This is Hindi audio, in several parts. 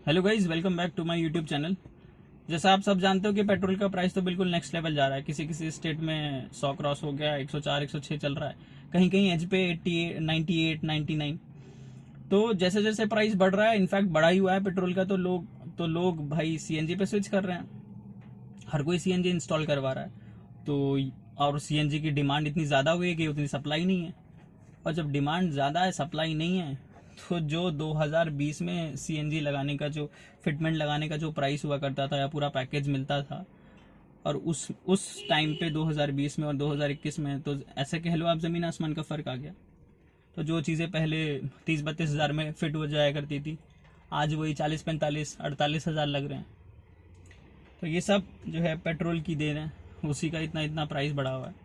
Hello guys, welcome back to my YouTube channel. जैसा आप सब जानते हो कि पेट्रोल का प्राइस तो बिल्कुल नेक्स्ट लेवल जा रहा है। किसी किसी स्टेट में 100 क्रॉस हो गया, 104 106 चल रहा है, कहीं कहीं एज पे 88 98 99। तो जैसे जैसे प्राइस बढ़ रहा है, इनफैक्ट बढ़ा ही हुआ है पेट्रोल का, तो लोग भाई सीएनजी पे स्विच कर रहे हैं। हर कोई सीएनजी इंस्टॉल करवा रहा है। तो और सीएनजी की डिमांड इतनी ज़्यादा हुई है कि उतनी सप्लाई नहीं है। और जब डिमांड ज़्यादा है, सप्लाई नहीं है, तो जो 2020 में सीएनजी लगाने का, जो फिटमेंट लगाने का जो प्राइस हुआ करता था या पूरा पैकेज मिलता था, और उस टाइम पे 2020 में और 2021 में, तो ऐसे कह लो आप, ज़मीन आसमान का फ़र्क आ गया। तो जो चीज़ें पहले 30-32 हज़ार में फिट हो जाया करती थी, आज वही 40-45-48 हज़ार लग रहे हैं। तो ये सब जो है पेट्रोल की देन है, उसी का इतना इतना प्राइस बढ़ा हुआ है।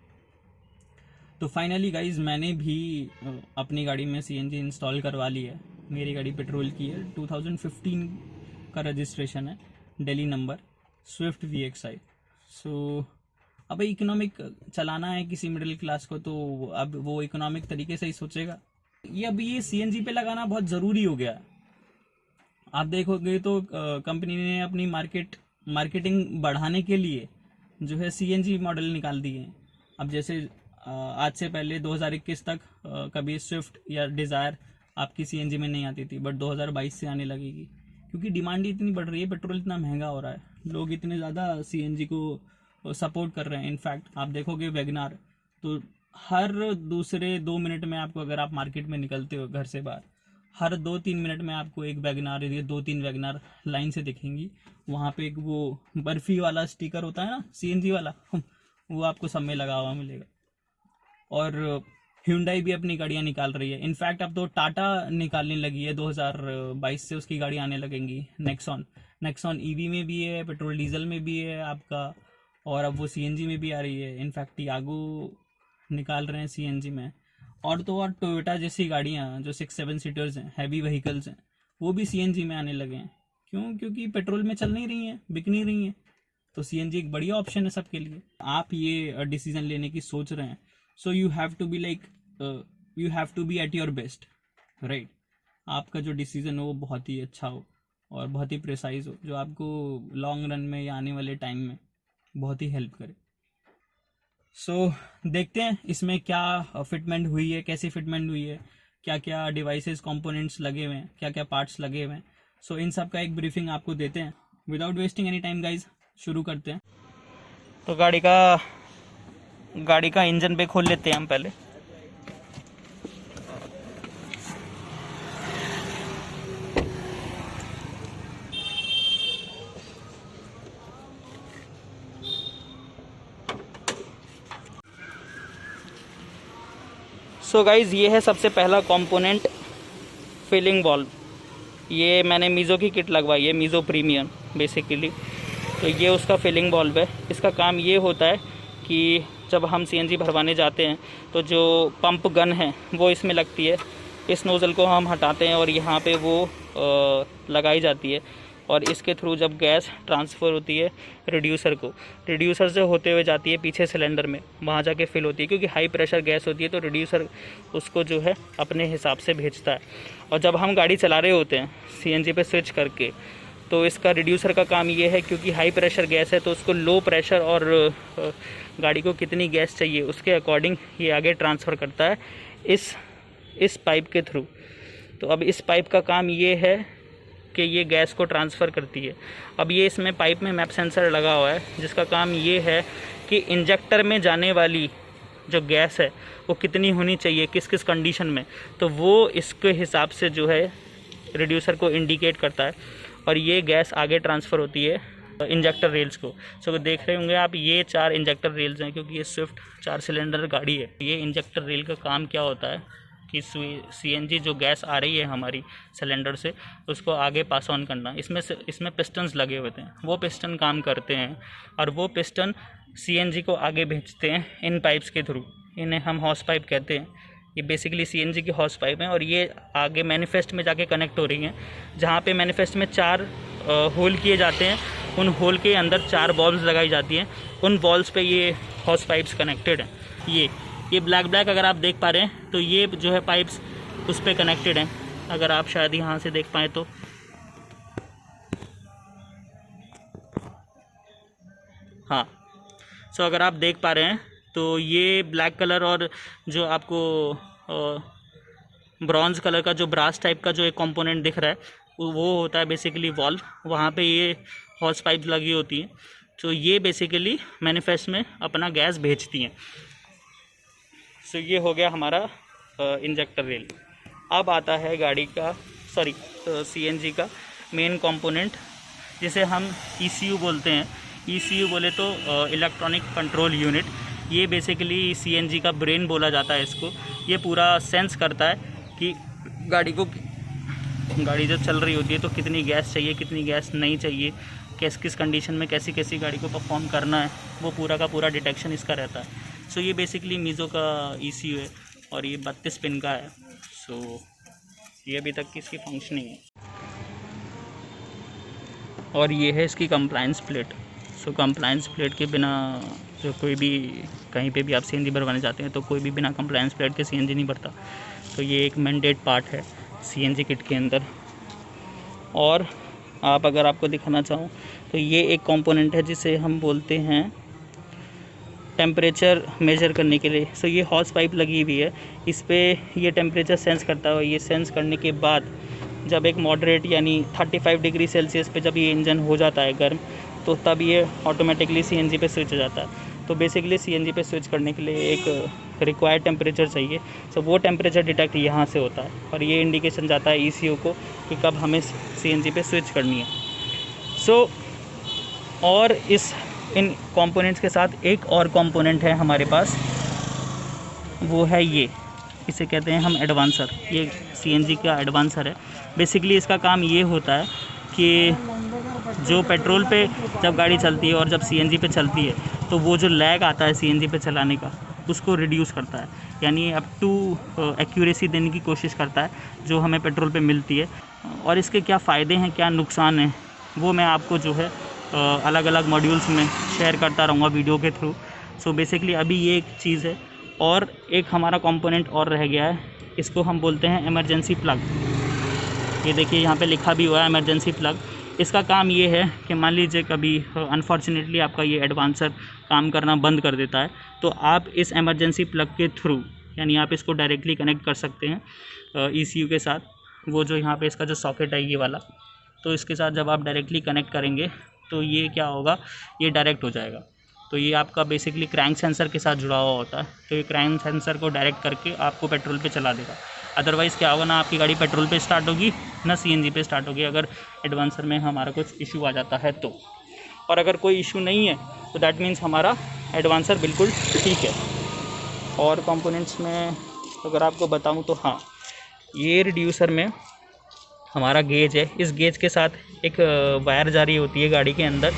तो फाइनली गाइज, मैंने भी अपनी गाड़ी में सीएनजी इंस्टॉल करवा ली है। मेरी गाड़ी पेट्रोल की है, 2015 का रजिस्ट्रेशन है, दिल्ली नंबर, स्विफ्ट VXI। सो अब इकोनॉमिक चलाना है किसी मिडिल क्लास को, तो अब वो इकोनॉमिक तरीके से ही सोचेगा। ये सीएनजी पे लगाना बहुत ज़रूरी हो गया है। आप देखोगे तो कंपनी ने अपनी मार्केटिंग बढ़ाने के लिए जो है सीएनजी मॉडल निकाल दिए हैं। अब जैसे आज से पहले 2021 तक कभी स्विफ्ट या डिज़ायर आपकी सीएनजी में नहीं आती थी, बट 2022 से आने लगेगी, क्योंकि डिमांड ही इतनी बढ़ रही है, पेट्रोल इतना महंगा हो रहा है, लोग इतने ज़्यादा सीएनजी को सपोर्ट कर रहे हैं। इनफैक्ट आप देखोगे वैगनार, तो हर दूसरे 2 मिनट में आपको, अगर आप मार्केट में निकलते हो घर से बाहर, हर 2-3 मिनट में आपको एक वैगनार या 2-3 वैगनार लाइन से दिखेंगी। वहाँ पे एक वो बर्फ़ी वाला स्टिकर होता है ना, सीएनजी वाला वो आपको सब में लगा हुआ मिलेगा। और Hyundai भी अपनी गाड़ियाँ निकाल रही है। इनफैक्ट अब तो टाटा निकालने लगी है, 2022 से उसकी गाड़ी आने लगेंगी। नेक्सॉन ईवी में भी है, पेट्रोल डीजल में भी है आपका, और अब वो सीएनजी में भी आ रही है। इनफैक्ट टियागो निकाल रहे हैं सीएनजी में। और तो और टोयोटा जैसी गाड़ियाँ जो 6-7 सीटर्स हैं, हैवी व्हीकल्स हैं, वो भी सीएनजी में आने लगे हैं। क्यों? क्योंकि पेट्रोल में चल नहीं रही हैं, बिक नहीं रही हैं। तो सीएनजी एक बढ़िया ऑप्शन है सबके लिए। आप ये डिसीजन लेने की सोच रहे हैं, so you have to be like, you have to be at your best, right. आपका जो डिसीजन हो वो बहुत ही अच्छा हो और बहुत ही प्रिसाइज हो, जो आपको लॉन्ग रन में या आने वाले टाइम में बहुत ही हेल्प करे। सो देखते हैं इसमें क्या फिटमेंट हुई है, कैसी फिटमेंट हुई है, क्या क्या डिवाइसेस कंपोनेंट्स लगे हुए हैं, क्या क्या पार्ट्स लगे हुए हैं। सो इन सब का एक ब्रीफिंग आपको देते हैं। Without wasting any time guys, शुरू करते हैं। तो गाड़ी का इंजन पे खोल लेते हैं हम पहले। सो गाइज़, ये है सबसे पहला कंपोनेंट, फिलिंग वाल्व। ये मैंने मीज़ो की किट लगवाई है, मीज़ो प्रीमियम बेसिकली। तो ये उसका फिलिंग वाल्व है। इसका काम ये होता है कि जब हम सीएनजी भरवाने जाते हैं तो जो पंप गन है वो इसमें लगती है। इस नोज़ल को हम हटाते हैं और यहाँ पे वो लगाई जाती है, और इसके थ्रू जब गैस ट्रांसफ़र होती है रिड्यूसर से होते हुए जाती है पीछे सिलेंडर में, वहाँ जाके फिल होती है। क्योंकि हाई प्रेशर गैस होती है तो रिड्यूसर उसको जो है अपने हिसाब से भेजता है। और जब हम गाड़ी चला रहे होते हैं सीएनजी पे स्विच करके, तो इसका रिड्यूसर का काम ये है, क्योंकि हाई प्रेशर गैस है तो उसको लो प्रेशर और गाड़ी को कितनी गैस चाहिए उसके अकॉर्डिंग ये आगे ट्रांसफ़र करता है इस पाइप के थ्रू। तो अब इस पाइप का काम ये है कि ये गैस को ट्रांसफ़र करती है। अब ये इसमें पाइप में मैप सेंसर लगा हुआ है, जिसका काम ये है कि इंजेक्टर में जाने वाली जो गैस है वो कितनी होनी चाहिए, किस किस कंडीशन में, तो वो इसके हिसाब से जो है रिड्यूसर को इंडिकेट करता है, और ये गैस आगे ट्रांसफ़र होती है इंजेक्टर रेल्स को। सो देख रहे होंगे आप, ये 4 इंजेक्टर रेल्स हैं, क्योंकि ये स्विफ्ट 4 सिलेंडर गाड़ी है। ये इंजेक्टर रेल का काम क्या होता है कि सीएनजी जो गैस आ रही है हमारी सिलेंडर से, उसको आगे पास ऑन करना। इसमें पिस्टन्स लगे हुए हैं, वो पिस्टन काम करते हैं, और वो पिस्टन सीएनजी को आगे भेजते हैं इन पाइप्स के थ्रू। इन्हें हम हॉस पाइप कहते हैं। ये बेसिकली सीएनजी की हॉस पाइप हैं, और ये आगे मैनिफेस्ट में जाके कनेक्ट हो रही हैं। जहाँ पे मैनिफेस्ट में 4 होल किए जाते हैं, उन होल के अंदर 4 बॉल्स लगाई जाती हैं। उन बॉल्स पे ये हॉस पाइप्स कनेक्टेड हैं। ये ब्लैक अगर आप देख पा रहे हैं, तो ये जो है पाइप्स उस पर कनेक्टेड हैं। अगर आप शायद यहाँ से देख पाएँ तो हाँ। सो अगर आप देख पा रहे हैं तो ये ब्लैक कलर और जो आपको ब्रॉन्ज कलर का जो ब्रास टाइप का जो एक कंपोनेंट दिख रहा है वो होता है बेसिकली वॉल्व। वहाँ पे ये हॉस पाइप लगी होती हैं, तो ये बेसिकली मैनिफेस्ट में अपना गैस भेजती हैं। सो ये हो गया हमारा इंजेक्टर रेल। अब आता है गाड़ी का सीएनजी का मेन कंपोनेंट, जिसे हम ECU बोलते हैं। ECU बोले तो इलेक्ट्रॉनिक कंट्रोल यूनिट। ये बेसिकली सीएनजी का ब्रेन बोला जाता है इसको। ये पूरा सेंस करता है कि गाड़ी जब चल रही होती है तो कितनी गैस चाहिए, कितनी गैस नहीं चाहिए, किस कंडीशन में कैसी गाड़ी को परफॉर्म करना है, वो पूरा का पूरा डिटेक्शन इसका रहता है। सो ये बेसिकली मीज़ो का ECU है और ये 32 पिन का है। सो ये अभी तक की इसकी फंक्शनिंग है। और ये है इसकी कंप्लायंस प्लेट। सो कंप्लायंस प्लेट के बिना जो कोई भी कहीं पे भी आप CNG भरवाने जाते हैं तो कोई भी बिना कंप्लायंस प्लेट के CNG नहीं भरता। तो ये एक मैंडेट पार्ट है CNG किट के अंदर। और आप अगर आपको दिखाना चाहूँ तो ये एक कंपोनेंट है जिसे हम बोलते हैं टेम्परेचर मेजर करने के लिए। सो ये हॉस पाइप लगी हुई है, इस पर ये टेम्परेचर सेंस करता है। ये सेंस करने के बाद जब एक मॉडरेट यानी 35 डिग्री सेल्सियस पे जब ये इंजन हो जाता है गर्म, तो तब ये ऑटोमेटिकली CNG पे स्विच हो जाता है। तो बेसिकली CNG पे स्विच करने के लिए एक रिक्वायर्ड टेम्परेचर चाहिए। सो वो टेम्परेचर डिटेक्ट यहाँ से होता है और ये इंडिकेशन जाता है ECU को कि कब हमें CNG पे स्विच करनी है। सो और इन कंपोनेंट्स के साथ एक और कंपोनेंट है हमारे पास, वो है ये, इसे कहते हैं हम एडवांसर। ये CNG का एडवांसर है। बेसिकली इसका काम ये होता है कि जो पेट्रोल पे जब गाड़ी चलती है और जब CNG पे चलती है तो वो जो लैग आता है CNG पे चलाने का, उसको रिड्यूस करता है, यानी अप टू एक्यूरेसी देने की कोशिश करता है जो हमें पेट्रोल पे मिलती है। और इसके क्या फ़ायदे हैं, क्या नुकसान हैं, वो मैं आपको जो है अलग अलग मॉड्यूल्स में शेयर करता रहूँगा वीडियो के थ्रू। सो बेसिकली अभी ये एक चीज़ है। और एक हमारा कंपोनेंट और रह गया है, इसको हम बोलते हैं इमरजेंसी प्लग। ये देखिए यहाँ पे लिखा भी हुआ है इमरजेंसी प्लग। इसका काम ये है कि मान लीजिए कभी अनफॉर्चुनेटली आपका ये एडवांसर काम करना बंद कर देता है, तो आप इस इमरजेंसी प्लग के थ्रू, यानी आप इसको डायरेक्टली कनेक्ट कर सकते हैं ECU के साथ। वो जो यहाँ पे इसका जो सॉकेट है ये वाला, तो इसके साथ जब आप डायरेक्टली कनेक्ट करेंगे तो ये क्या होगा, ये डायरेक्ट हो जाएगा। तो ये आपका बेसिकली क्रैंक सेंसर के साथ जुड़ा हुआ होता है। तो ये क्रैंक सेंसर को डायरेक्ट करके आपको पेट्रोल पे चला देगा। अदरवाइज़ क्या होगा, ना आपकी गाड़ी पेट्रोल पे स्टार्ट होगी ना CNG पे स्टार्ट होगी, अगर एडवांसर में हमारा कुछ इशू आ जाता है तो। और अगर कोई इशू नहीं है तो दैट मीन्स हमारा एडवांसर बिल्कुल ठीक है। और कंपोनेंट्स में अगर आपको बताऊँ तो हाँ, ये रिड्यूसर में हमारा गेज है। इस गेज के साथ एक वायर जारी होती है गाड़ी के अंदर,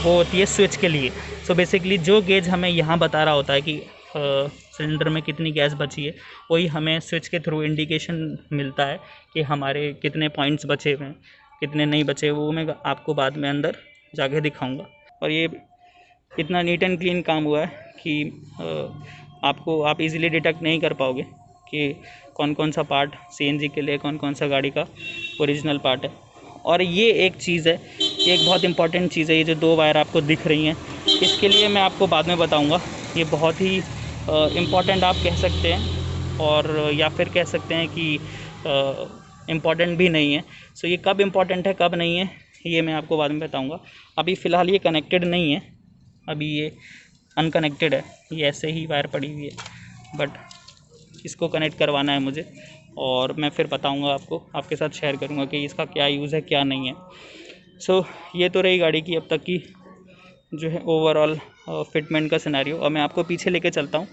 वो होती है स्विच के लिए। सो बेसिकली जो गेज हमें यहाँ बता रहा होता है कि सिलेंडर में कितनी गैस बची है, वही हमें स्विच के थ्रू इंडिकेशन मिलता है कि हमारे कितने पॉइंट्स बचे हुए हैं, कितने नहीं बचे। वो मैं आपको बाद में अंदर जाके दिखाऊंगा। और ये इतना नीट एंड क्लीन काम हुआ है कि आप इजीली डिटेक्ट नहीं कर पाओगे कि कौन कौन सा पार्ट CNG के लिए, कौन कौन सा गाड़ी का ओरिजिनल पार्ट है। और ये एक चीज़ है, ये एक बहुत इंपॉर्टेंट चीज़ है। ये जो 2 वायर आपको दिख रही हैं, इसके लिए मैं आपको बाद में बताऊंगा। ये बहुत ही इम्पॉर्टेंट आप कह सकते हैं, और या फिर कह सकते हैं कि इम्पॉर्टेंट भी नहीं है। सो ये कब इम्पॉर्टेंट है कब नहीं है, ये मैं आपको बाद में बताऊंगा। अभी फ़िलहाल ये कनेक्टेड नहीं है, अभी ये अनकनेक्टेड है, ये ऐसे ही वायर पड़ी हुई है। बट इसको कनेक्ट करवाना है मुझे, और मैं फिर बताऊंगा आपको, आपके साथ शेयर करूंगा कि इसका क्या यूज़ है क्या नहीं है। सो ये तो रही गाड़ी की अब तक की जो है ओवरऑल फिटमेंट का सिनेरियो। और मैं आपको पीछे लेके चलता हूँ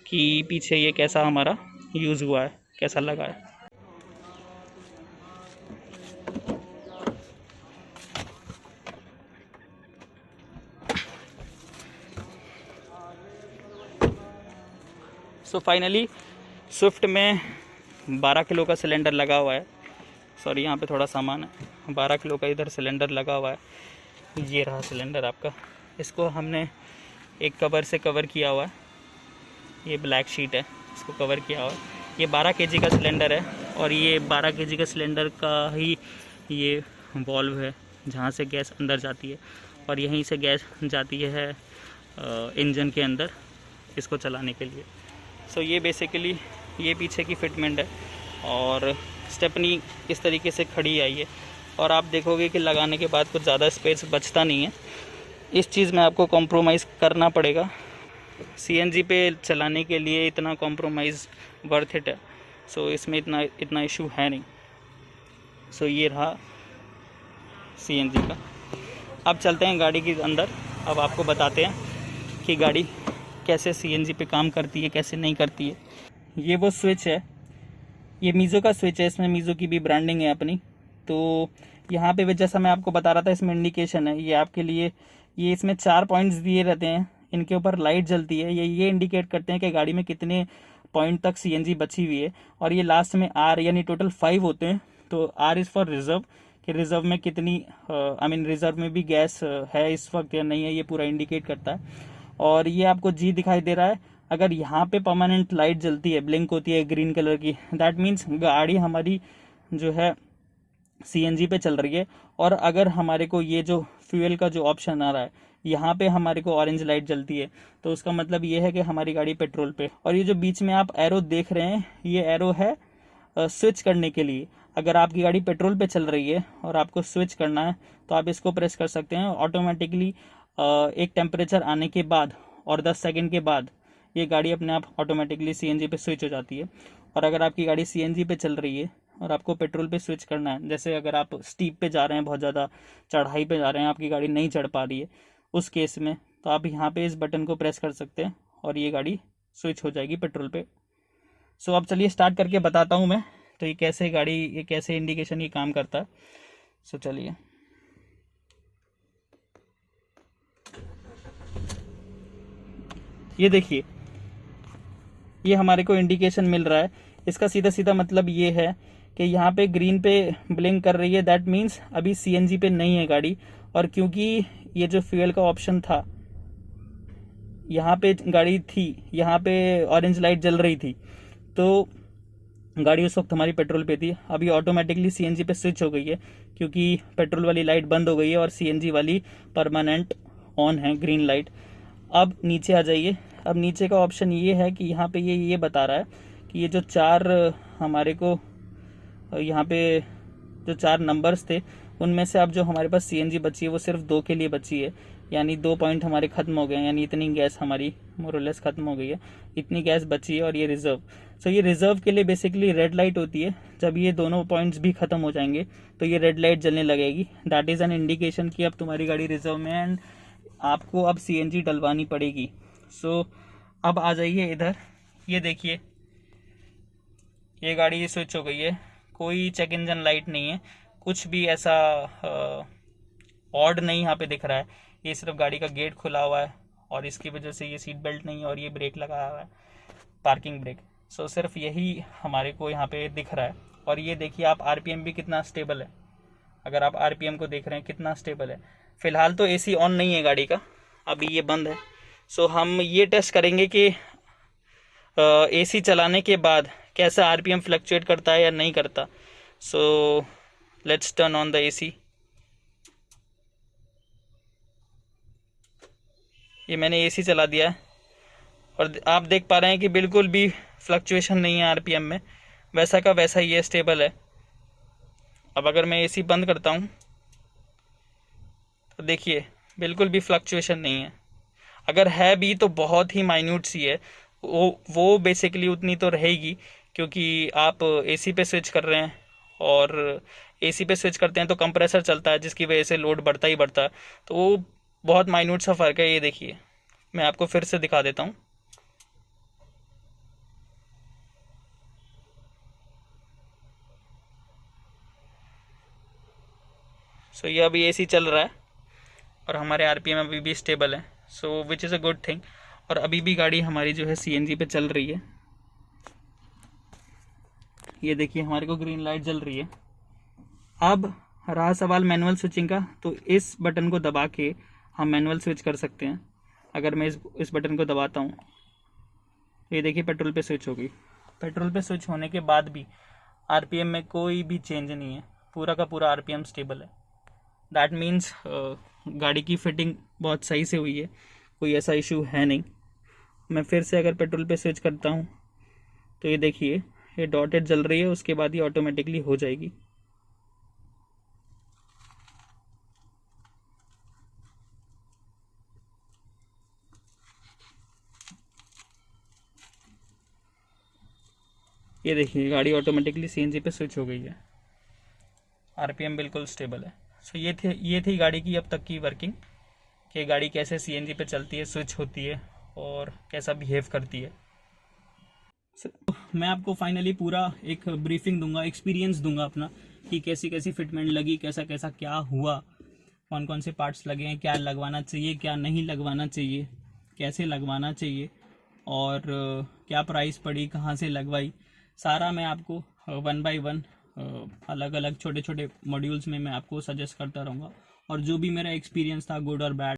कि पीछे ये कैसा हमारा यूज़ हुआ है, कैसा लगा है। सो फाइनली स्विफ्ट में 12 किलो का सिलेंडर लगा हुआ है। सॉरी, यहाँ पे थोड़ा सामान है। 12 किलो का इधर सिलेंडर लगा हुआ है। ये रहा सिलेंडर आपका। इसको हमने एक कवर से कवर किया हुआ है, ये ब्लैक शीट है, इसको कवर किया हुआ है। ये 12 kg का सिलेंडर है, और ये 12 kg का सिलेंडर का ही ये वॉल्व है, जहाँ से गैस अंदर जाती है, और यहीं से गैस जाती है इंजन के अंदर इसको चलाने के लिए। सो ये बेसिकली ये पीछे की फिटमेंट है, और स्टेपनी इस तरीके से खड़ी आई है, और आप देखोगे कि लगाने के बाद कुछ ज़्यादा स्पेस बचता नहीं है। इस चीज़ में आपको कॉम्प्रोमाइज़ करना पड़ेगा। सीएनजी पे चलाने के लिए इतना कॉम्प्रोमाइज़ वर्थ इट है। सो इसमें इतना इशू है नहीं। सो ये रहा सीएनजी का। अब चलते हैं गाड़ी के अंदर। अब आपको बताते हैं कि गाड़ी कैसे सीएनजी पे काम करती है, कैसे नहीं करती है। ये वो स्विच है, ये मीज़ो का स्विच है, इसमें मीज़ो की भी ब्रांडिंग है अपनी। तो यहाँ पे जैसा मैं आपको बता रहा था, इसमें इंडिकेशन है ये आपके लिए। ये इसमें 4 पॉइंट्स दिए रहते हैं, इनके ऊपर लाइट जलती है। ये इंडिकेट करते हैं कि गाड़ी में कितने पॉइंट तक सीएनजी बची हुई है। और ये लास्ट में आर, यानी टोटल 5 होते हैं। तो आर इज़ फॉर रिजर्व, कि रिजर्व में कितनी रिजर्व में भी गैस है इस वक्त या नहीं है, ये पूरा इंडिकेट करता है। और ये आपको जी दिखाई दे रहा है। अगर यहाँ पे परमानेंट लाइट जलती है, ब्लिंक होती है ग्रीन कलर की, दैट मीन्स गाड़ी हमारी जो है सीएनजी पे चल रही है। और अगर हमारे को ये जो फ्यूल का जो ऑप्शन आ रहा है, यहाँ पे हमारे को ऑरेंज लाइट जलती है, तो उसका मतलब ये है कि हमारी गाड़ी पेट्रोल पे। और ये जो बीच में आप एरो देख रहे हैं, ये एरो है स्विच करने के लिए। अगर आपकी गाड़ी पेट्रोल पे चल रही है और आपको स्विच करना है, तो आप इसको प्रेस कर सकते हैं। ऑटोमेटिकली एक टेम्परेचर आने के बाद और 10 सेकंड के बाद ये गाड़ी अपने आप ऑटोमेटिकली सीएनजी पे स्विच हो जाती है। और अगर आपकी गाड़ी सीएनजी पे चल रही है और आपको पेट्रोल पे स्विच करना है, जैसे अगर आप स्टीप पे जा रहे हैं, बहुत ज़्यादा चढ़ाई पे जा रहे हैं, आपकी गाड़ी नहीं चढ़ पा रही है, उस केस में तो आप यहाँ पे इस बटन को प्रेस कर सकते हैं और ये गाड़ी स्विच हो जाएगी पेट्रोल पे। सो अब चलिए स्टार्ट करके बताता हूँ मैं, तो ये कैसे इंडिकेशन ये काम करता है। सो चलिए, ये देखिए, ये हमारे को इंडिकेशन मिल रहा है। इसका सीधा सीधा मतलब ये है कि यहाँ पे ग्रीन पे ब्लिंक कर रही है, दैट मीन्स अभी सीएनजी पे नहीं है गाड़ी। और क्योंकि ये जो फ्यूल का ऑप्शन था, यहाँ पे गाड़ी थी, यहाँ पे ऑरेंज लाइट जल रही थी, तो गाड़ी उस वक्त हमारी पेट्रोल पे थी। अभी ऑटोमेटिकली सीएनजी पे स्विच हो गई है, क्योंकि पेट्रोल वाली लाइट बंद हो गई है और सीएनजी वाली परमानेंट ऑन है, ग्रीन लाइट। अब नीचे आ जाइए। अब नीचे का ऑप्शन ये है कि यहाँ पे ये बता रहा है कि ये जो 4 हमारे को यहाँ पे जो 4 नंबर्स थे, उनमें से अब जो हमारे पास सीएनजी बची है वो सिर्फ 2 के लिए बची है, यानी 2 पॉइंट हमारे ख़त्म हो गए हैं, यानी इतनी गैस हमारी मोरलेस ख़त्म हो गई है, इतनी गैस बची है। और ये रिज़र्व, सो ये रिज़र्व के लिए बेसिकली रेड लाइट होती है। जब ये दोनों पॉइंट्स भी ख़त्म हो जाएंगे तो ये रेड लाइट जलने लगेगी, दैट इज़ एन इंडिकेशन कि अब तुम्हारी गाड़ी रिज़र्व में है एंड आपको अब सीएनजी डलवानी पड़ेगी। सो अब आ जाइए इधर, ये देखिए, ये गाड़ी स्विच हो गई है, कोई चेक इंजन लाइट नहीं है, कुछ भी ऐसा ऑड नहीं यहाँ पे दिख रहा है। ये सिर्फ गाड़ी का गेट खुला हुआ है और इसकी वजह से ये सीट बेल्ट नहीं है और ये ब्रेक लगाया हुआ है, पार्किंग ब्रेक। सो सिर्फ यही हमारे को यहाँ पे दिख रहा है। और ये देखिए आप, आरपीएम भी कितना स्टेबल है। अगर आप आरपीएम को देख रहे हैं कितना स्टेबल है। फिलहाल तो एसी ऑन नहीं है गाड़ी का, अभी ये बंद है। सो हम ये टेस्ट करेंगे कि एसी चलाने के बाद कैसा आरपीएम फ्लक्चुएट करता है या नहीं करता। So let's turn on the AC. ये मैंने एसी चला दिया है और आप देख पा रहे हैं कि बिल्कुल भी फ्लक्चुएशन नहीं है आरपीएम में, वैसा का वैसा ही है, स्टेबल है। अब अगर मैं एसी बंद करता हूँ तो देखिए बिल्कुल भी फ्लक्चुएशन नहीं है। अगर है भी तो बहुत ही माइन्यूट सी है, वो बेसिकली उतनी तो रहेगी, क्योंकि आप एसी पे स्विच कर रहे हैं और एसी पे स्विच करते हैं तो कंप्रेसर चलता है, जिसकी वजह से लोड बढ़ता ही बढ़ता है। तो वो बहुत माइन्यूट सा फ़र्क है। ये देखिए, मैं आपको फिर से दिखा देता हूँ। सो ये अभी एसी चल रहा है और हमारे आरपीएम अभी भी स्टेबल है, so which is a good thing. और अभी भी गाड़ी हमारी जो है सीएनजी पे चल रही है। ये देखिए हमारे को ग्रीन लाइट जल रही है। अब रहा सवाल मैनुअल स्विचिंग का, तो इस बटन को दबा के हम मैनुअल स्विच कर सकते हैं। अगर मैं इस बटन को दबाता हूँ, ये देखिए पेट्रोल पे स्विच हो गई। पेट्रोल पे स्विच होने के बाद भी आरपीएम में कोई भी चेंज नहीं है, पूरा का पूरा आरपीएम स्टेबल है। दैट मीन्स गाड़ी की फिटिंग बहुत सही से हुई है, कोई ऐसा इशू है नहीं। मैं फिर से अगर पेट्रोल पे स्विच करता हूँ तो ये देखिए, ये डॉटेड जल रही है, उसके बाद ये ऑटोमेटिकली हो जाएगी। ये देखिए गाड़ी ऑटोमेटिकली सीएनजी पे स्विच हो गई है, आरपीएम बिल्कुल स्टेबल है। सो ये थी गाड़ी की अब तक की वर्किंग, कि गाड़ी कैसे सीएनजी पे चलती है, स्विच होती है और कैसा बिहेव करती है। मैं आपको फाइनली पूरा एक ब्रीफिंग दूंगा, एक्सपीरियंस दूंगा अपना, कि कैसी कैसी फिटमेंट लगी, कैसा कैसा क्या हुआ, कौन कौन से पार्ट्स लगे हैं, क्या लगवाना चाहिए, क्या नहीं लगवाना चाहिए, कैसे लगवाना चाहिए, और क्या प्राइस पड़ी, कहाँ से लगवाई, सारा मैं आपको 1 बाय 1 अलग अलग छोटे छोटे मॉड्यूल्स में मैं आपको सजेस्ट करता रहूँगा। और जो भी मेरा एक्सपीरियंस था, गुड और बैड,